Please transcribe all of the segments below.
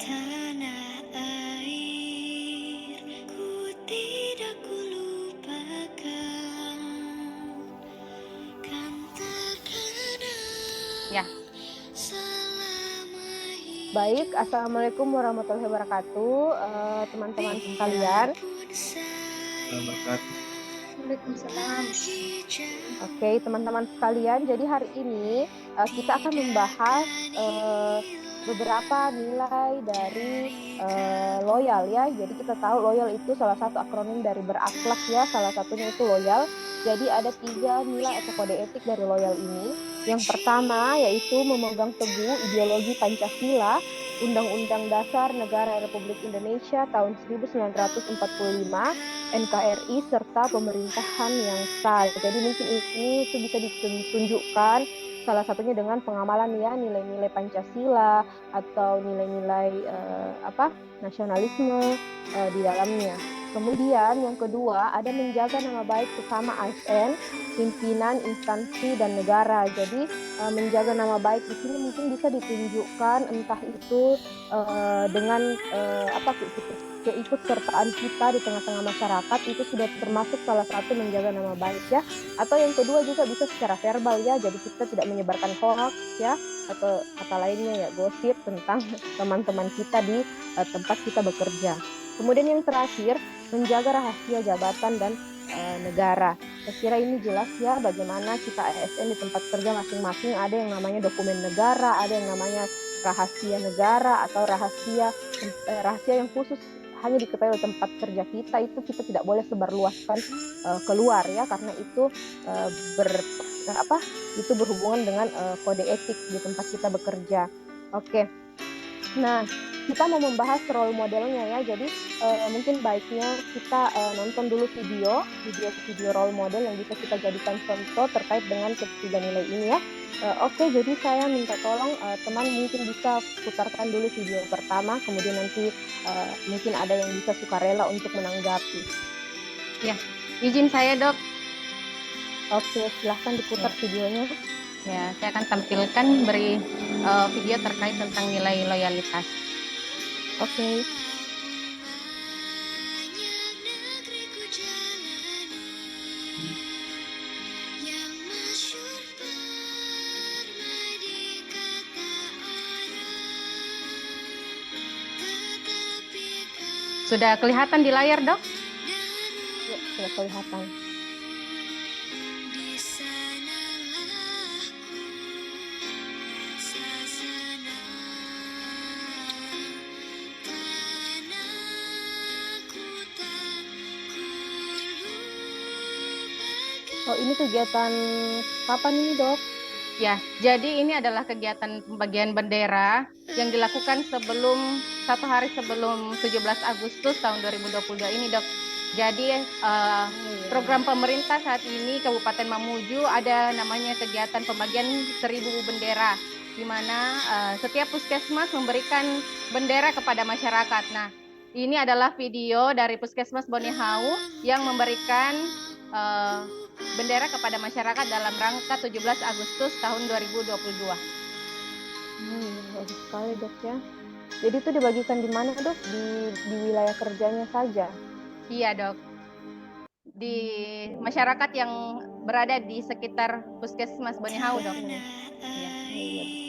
tanah air, ku tidak kulupakan, kan terkenang Ya, selama Baik, Assalamualaikum warahmatullahi wabarakatuh, teman-teman sekalian. Waalaikumsalam. Oke, teman-teman sekalian, jadi hari ini kita akan membahas beberapa nilai dari loyal ya. Jadi kita tahu loyal itu salah satu akronim dari berakhlak ya, salah satunya itu loyal. Jadi ada 3 nilai atau kode etik dari loyal ini. Yang pertama yaitu memegang teguh ideologi Pancasila, Undang-Undang Dasar Negara Republik Indonesia tahun 1945, NKRI, serta pemerintahan yang sah. Jadi mungkin ini itu bisa ditunjukkan salah satunya dengan pengamalan ya nilai-nilai Pancasila atau nilai-nilai nasionalisme di dalamnya. Kemudian yang kedua ada menjaga nama baik sesama ASN, pimpinan, instansi, dan negara. Jadi menjaga nama baik di sini mungkin bisa ditunjukkan entah itu dengan keikutsertaan kita di tengah-tengah masyarakat itu sudah termasuk salah satu menjaga nama baik ya. Atau yang kedua juga bisa secara verbal ya, jadi kita tidak menyebarkan hoax ya, atau kata lainnya ya gosip tentang teman-teman kita di tempat kita bekerja. Kemudian yang terakhir, menjaga rahasia jabatan dan negara. Saya kira ini jelas ya bagaimana kita ASN di tempat kerja masing-masing ada yang namanya dokumen negara, ada yang namanya rahasia negara atau rahasia yang khusus hanya diketahui oleh tempat kerja kita, itu kita tidak boleh sebarluaskan keluar ya, karena itu itu berhubungan dengan kode etik di tempat kita bekerja. Oke. Nah, kita mau membahas role modelnya ya. Jadi mungkin baiknya kita nonton dulu video role model yang bisa kita jadikan contoh terkait dengan ketiga nilai ini ya. Oke, jadi saya minta tolong teman mungkin bisa putarkan dulu video pertama, kemudian nanti mungkin ada yang bisa sukarela untuk menanggapi. ya. Izin saya, Dok. Oke, silahkan diputar videonya. Ya, saya akan tampilkan video terkait tentang nilai loyalitas. Oke. Sudah kelihatan di layar, Dok? Ya, sudah kelihatan. Oh, ini kegiatan kapan ini, Dok? Ya, jadi ini adalah kegiatan pembagian bendera yang dilakukan satu hari sebelum 17 Agustus tahun 2022 ini, Dok. Jadi program pemerintah saat ini Kabupaten Mamuju ada namanya kegiatan pembagian 1000 bendera, di mana setiap puskesmas memberikan bendera kepada masyarakat. Nah, ini adalah video dari Puskesmas Bonihau yang memberikan bendera kepada masyarakat dalam rangka 17 Agustus tahun 2022. Bagus sekali, Dok ya. Jadi itu dibagikan di mana, Dok? Di wilayah kerjanya saja? Iya, Dok. Di masyarakat yang berada di sekitar Puskesmas Bonihau, Dok. Iya.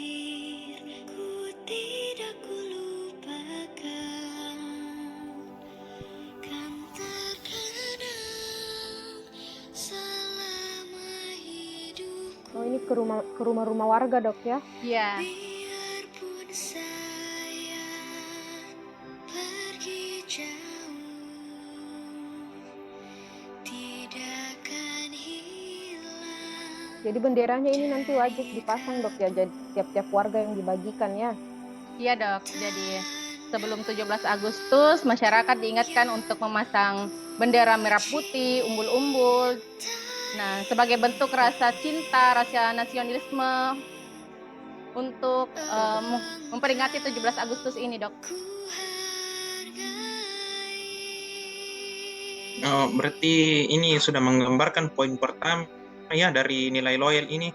Oh, ini ke rumah-rumah warga, Dok ya? Iya. Jadi benderanya ini nanti wajib dipasang, Dok ya, jadi tiap-tiap warga yang dibagikan ya? Iya, Dok. Jadi sebelum 17 Agustus masyarakat diingatkan untuk memasang bendera merah putih, umbul-umbul. Nah, sebagai bentuk rasa cinta, rasa nasionalisme untuk memperingati 17 Agustus ini, Dok. Berarti ini sudah menggambarkan poin pertama ya dari nilai loyal ini,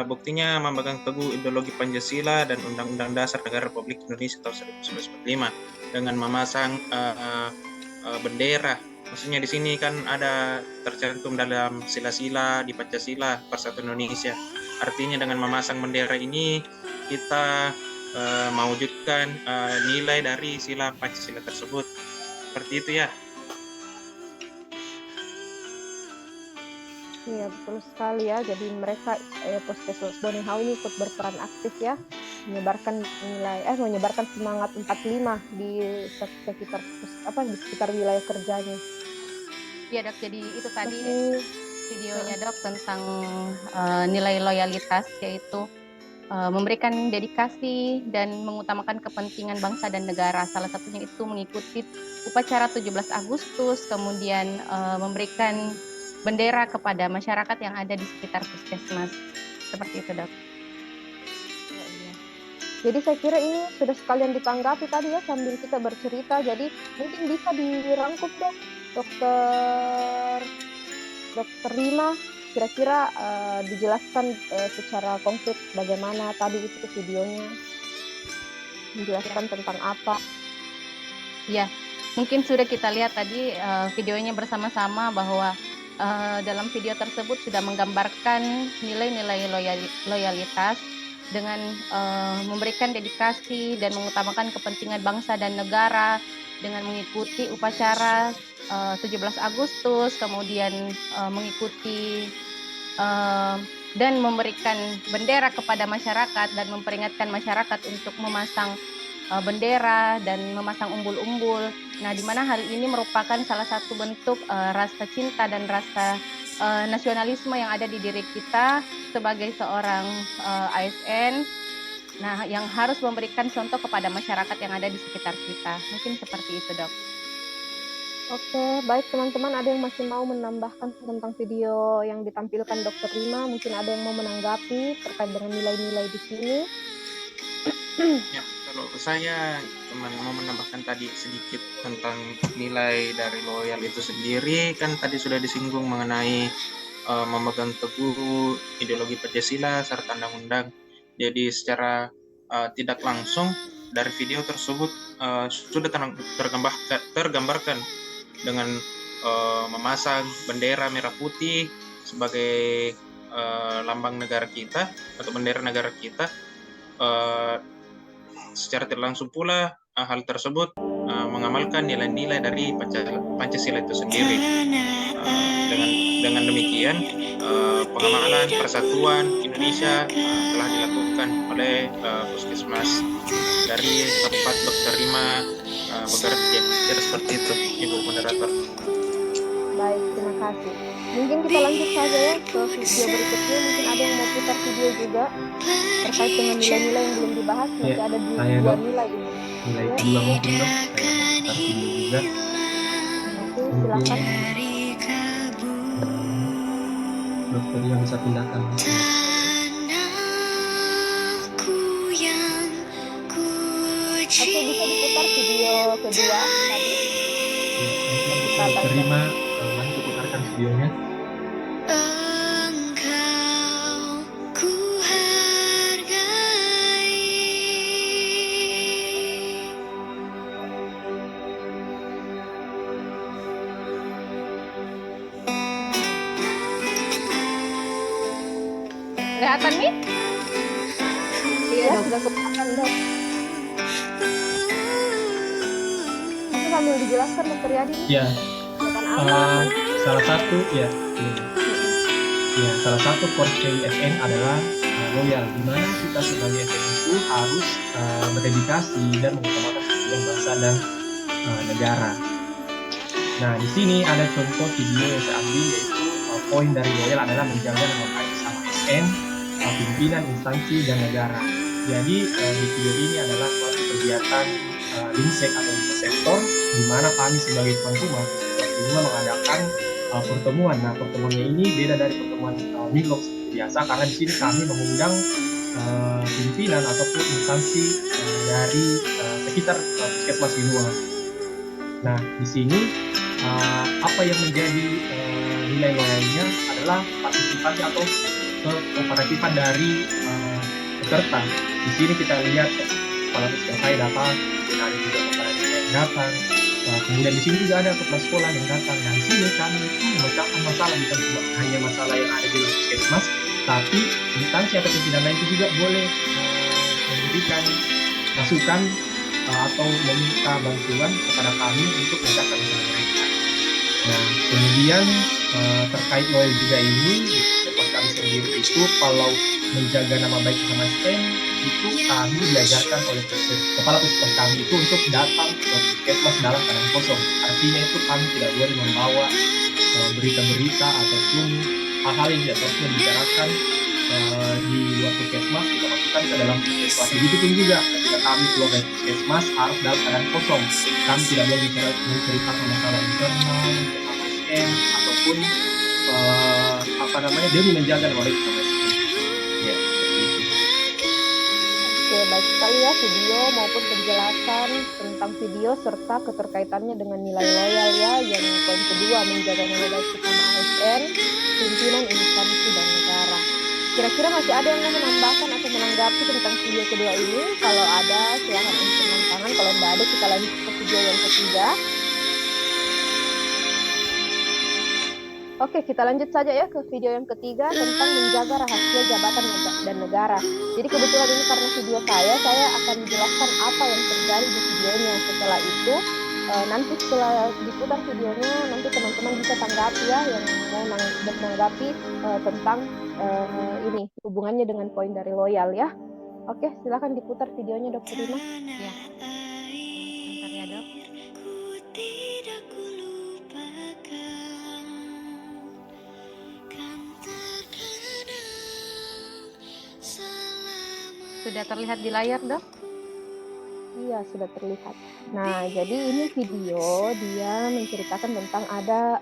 buktinya memegang teguh ideologi Pancasila dan Undang-Undang Dasar Negara Republik Indonesia tahun 1945 dengan memasang bendera. Maksudnya di sini kan ada tercantum dalam sila-sila di Pancasila Persatuan Indonesia. Artinya dengan memasang bendera ini kita mewujudkan nilai dari sila Pancasila tersebut. Seperti itu ya. Iya, betul sekali ya. Jadi mereka Puskesmas Bonehau ini ikut berperan aktif ya, menyebarkan semangat 45 di sekitar wilayah kerjanya. Iya dok, jadi itu tadi videonya dok tentang nilai loyalitas, yaitu memberikan dedikasi dan mengutamakan kepentingan bangsa dan negara. Salah satunya itu mengikuti upacara 17 Agustus, kemudian memberikan bendera kepada masyarakat yang ada di sekitar puskesmas. Seperti itu dok. Jadi saya kira ini sudah sekalian ditanggapi tadi ya sambil kita bercerita. Jadi mungkin bisa dirangkum dok, Dokter Rima, kira-kira dijelaskan secara konkret bagaimana tadi itu videonya, menjelaskan tentang apa. Ya, mungkin sudah kita lihat tadi videonya bersama-sama bahwa dalam video tersebut sudah menggambarkan nilai-nilai loyalitas dengan memberikan dedikasi dan mengutamakan kepentingan bangsa dan negara dengan mengikuti upacara 17 Agustus, kemudian mengikuti dan memberikan bendera kepada masyarakat dan memperingatkan masyarakat untuk memasang bendera dan memasang umbul-umbul. Nah, di mana hal ini merupakan salah satu bentuk rasa cinta dan rasa nasionalisme yang ada di diri kita sebagai seorang ASN. Nah, yang harus memberikan contoh kepada masyarakat yang ada di sekitar kita. Mungkin seperti itu, Dok. Oke, baik teman-teman, ada yang masih mau menambahkan tentang video yang ditampilkan Dr. Rima? Mungkin ada yang mau menanggapi terkait dengan nilai-nilai di sini? Ya, kalau saya cuma mau menambahkan tadi sedikit tentang nilai dari loyal itu sendiri. Kan tadi sudah disinggung mengenai memegang teguh ideologi Pancasila serta undang-undang. Jadi secara tidak langsung dari video tersebut sudah tergambarkan dengan memasang bendera merah putih sebagai lambang negara kita atau bendera negara kita. Secara tidak langsung pula hal tersebut mengamalkan nilai-nilai dari Pancasila itu sendiri. Dengan demikian pengamalan persatuan Indonesia telah dilakukan oleh Puskesmas dari tempat Dr. Rima bekerja. Kira seperti itu, Ibu Moderator. Baik, terima kasih. Mungkin kita lanjut saja ya ke video berikutnya. Mungkin ada yang mau putar video juga terkait dengan nilai-nilai yang belum dibahas. Masih ada dua nilai ini. Nilai dua mungkin dok, saya mau putar video juga. Oke, silakan. Dokter yang bisa pindahkan. Oke, bisa diputar video kedua tadi. Dokter Rima, mari diputarkan videonya. Kelihatan nih? Iya, sudah kelihatan dok. Itu sambil dijelaskan Dokter Yadi. Ya, salah satu salah satu core SN adalah loyal, di mana kita sebagai SN itu harus berdedikasi dan mengutamakan kepentingan bangsa dan negara. Nah, di sini ada contoh video yang saya ambil, yaitu poin dari loyal adalah menjaga nama baik sama SN, pimpinan instansi dan negara. Jadi di video ini adalah suatu kegiatan linsek atau sektor, di mana kami sebagai tuan rumah mengadakan pertemuan. Nah, pertemuannya ini beda dari pertemuan Milok seperti biasa, karena di sini kami mengundang pimpinan ataupun instansi dari sekitar Puskesmas Binua. Nah, di sini apa yang menjadi nilai loyalnya adalah partisipasi atau kekooperatifan dari peserta. Di sini kita lihat kepala puskesmas datang, kemudian ada juga kepala desa yang datang, kemudian di sini juga ada kepala sekolah yang datang. Nah, di sini kami itu memecahkan masalah, bukan cuma hanya masalah yang ada di puskesmas, tapi instansi atau pimpinan lain itu juga boleh memberikan masukan atau meminta bantuan kepada kami untuk memecahkan masalah mereka. Nah, kemudian terkait loyal juga ini, puskesmas kami sendiri itu kalau menjaga nama baik sama STM itu kami diajarkan oleh kepala puskesmas kami itu untuk datang ke puskesmas dalam keadaan kosong. Artinya itu kami tidak boleh membawa berita-berita ataupun hal-hal yang tidak seharusnya dibicarakan di luar puskesmas kita masukkan ke dalam puskesmas. Begitupun juga ketika kami keluar dari puskesmas harus dalam keadaan kosong. Kami tidak boleh menceritakan masalah internal, STM ataupun demi menjaga nama baik sama STM. Ya, seperti itu. Oke, baik sekali ya video maupun penjelasan tentang video serta keterkaitannya dengan nilai loyal ya, yang poin kedua menjaga nama baik bersama ASN, pimpinan instansi dan negara. Kira-kira masih ada yang mau menambahkan atau menanggapi tentang video kedua ini? Kalau ada, silahkan angkat tangan. Kalau tidak ada, kita lanjut ke video yang ketiga. Oke, kita lanjut saja ya ke video yang ketiga tentang menjaga rahasia jabatan dan negara. Jadi kebetulan ini karena video saya akan menjelaskan apa yang terjadi di videonya. Setelah itu, nanti setelah diputar videonya, nanti teman-teman bisa tanggapi ya, yang mau menanggapi tentang ini hubungannya dengan poin dari loyal ya. Oke, silakan diputar videonya Dokter Rima. Ya. Bentar ya, Dok. Sudah terlihat di layar, Dok? Iya, sudah terlihat. Nah, jadi ini video dia menceritakan tentang ada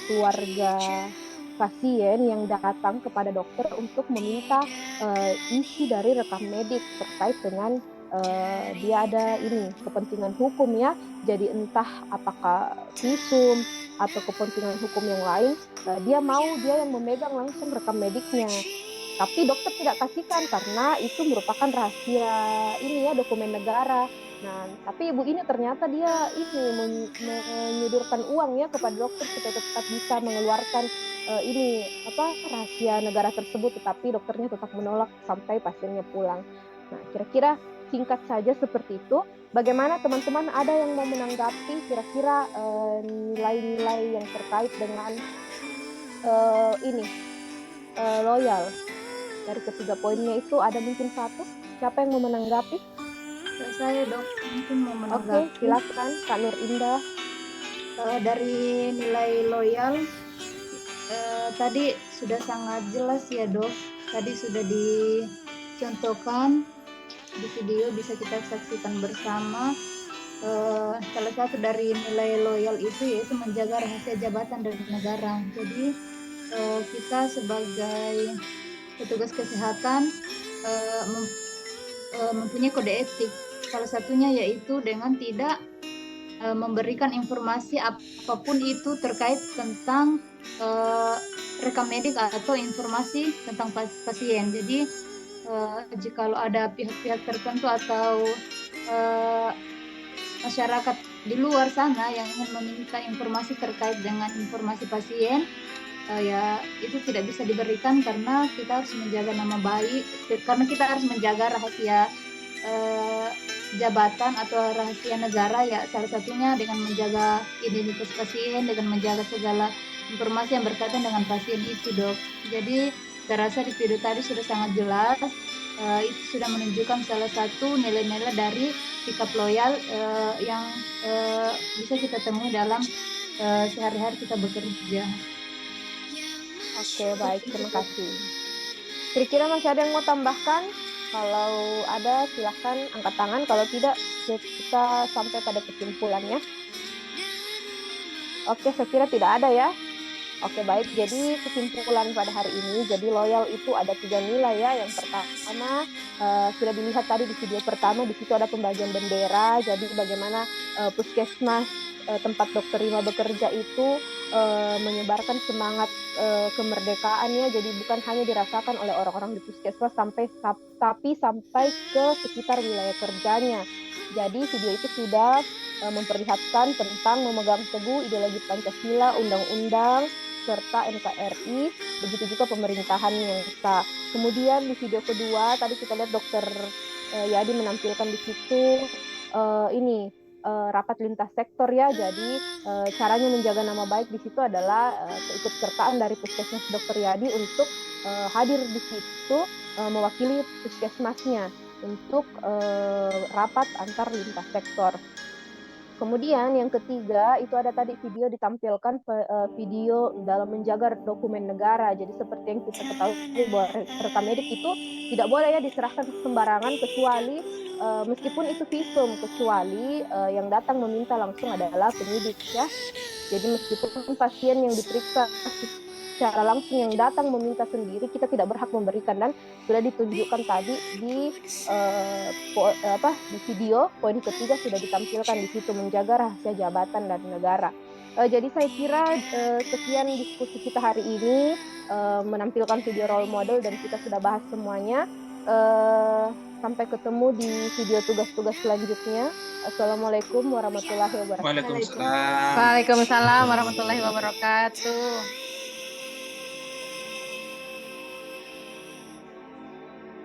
keluarga pasien yang datang kepada dokter untuk meminta isi dari rekam medik terkait dengan dia ada ini kepentingan hukum ya. Jadi entah apakah visum atau kepentingan hukum yang lain, dia yang memegang langsung rekam mediknya. Tapi dokter tidak kasihkan karena itu merupakan rahasia ini ya, dokumen negara. Nah, tapi ibu ini ternyata dia ini menyodorkan uang ya kepada dokter supaya tetap bisa mengeluarkan ini rahasia negara tersebut, tetapi dokternya tetap menolak sampai pasiennya pulang. Nah, kira-kira singkat saja seperti itu. Bagaimana teman-teman, ada yang mau menanggapi kira-kira nilai-nilai yang terkait dengan loyal? Dari ketiga poinnya itu ada mungkin satu. Siapa yang mau menanggapi? Saya Dok, mungkin mau menanggapi. Oke, silakan Kak Nur Indah. Dari nilai loyal, tadi sudah sangat jelas ya Dok. Tadi sudah dicontohkan di video, bisa kita saksikan bersama. Salah satu dari nilai loyal itu yaitu menjaga rahasia jabatan dan negara. Jadi kita sebagai petugas kesehatan mempunyai kode etik. Salah satunya yaitu dengan tidak memberikan informasi apapun itu terkait tentang rekam medik atau informasi tentang pasien. Jadi jika ada pihak-pihak tertentu atau masyarakat di luar sana yang ingin meminta informasi terkait dengan informasi pasien, ya itu tidak bisa diberikan karena kita harus menjaga nama baik, karena kita harus menjaga rahasia jabatan atau rahasia negara ya, salah satunya dengan menjaga identitas pasien, dengan menjaga segala informasi yang berkaitan dengan pasien itu Dok. Jadi saya rasa di video tadi sudah sangat jelas, itu sudah menunjukkan salah satu nilai-nilai dari sikap loyal yang bisa kita temui dalam sehari-hari kita bekerja. Oke, baik, terima kasih. Kira-kira masih ada yang mau tambahkan? Kalau ada, silahkan angkat tangan. Kalau tidak, kita sampai pada kesimpulannya. Oke, saya kira tidak ada ya. Oke, baik. Jadi kesimpulan pada hari ini, jadi loyal itu ada 3 nilai ya. Yang pertama, sudah dilihat tadi di video pertama, di situ ada pembagian bendera. Jadi bagaimana puskesmas tempat Dokter Rima bekerja itu menyebarkan semangat kemerdekaan ya. Jadi bukan hanya dirasakan oleh orang-orang di puskesmas tapi sampai ke sekitar wilayah kerjanya. Jadi video itu sudah memperlihatkan tentang memegang teguh ideologi Pancasila, undang-undang, serta NKRI, begitu juga pemerintahan yang sah. Kemudian di video kedua tadi kita lihat Dokter Yadi menampilkan di situ rapat lintas sektor ya. Jadi caranya menjaga nama baik di situ adalah keikutsertaan dari Puskesmas Dokter Yadi untuk hadir di situ mewakili puskesmasnya untuk rapat antar lintas sektor. Kemudian yang ketiga itu ada tadi video ditampilkan video dalam menjaga dokumen negara. Jadi seperti yang kita ketahui bahwa rekam medik itu tidak boleh ya diserahkan sembarangan kecuali meskipun itu visum, kecuali yang datang meminta langsung adalah penyidik ya. Jadi meskipun pasien yang diperiksa secara langsung yang datang meminta sendiri, kita tidak berhak memberikan, dan sudah ditunjukkan tadi di video poin ketiga sudah ditampilkan di situ, menjaga rahasia jabatan dan negara. Jadi saya kira sekian diskusi kita hari ini, menampilkan video role model dan kita sudah bahas semuanya. Sampai ketemu di video tugas-tugas selanjutnya. Assalamualaikum warahmatullahi wabarakatuh. Waalaikumsalam. Waalaikumsalam warahmatullahi wabarakatuh.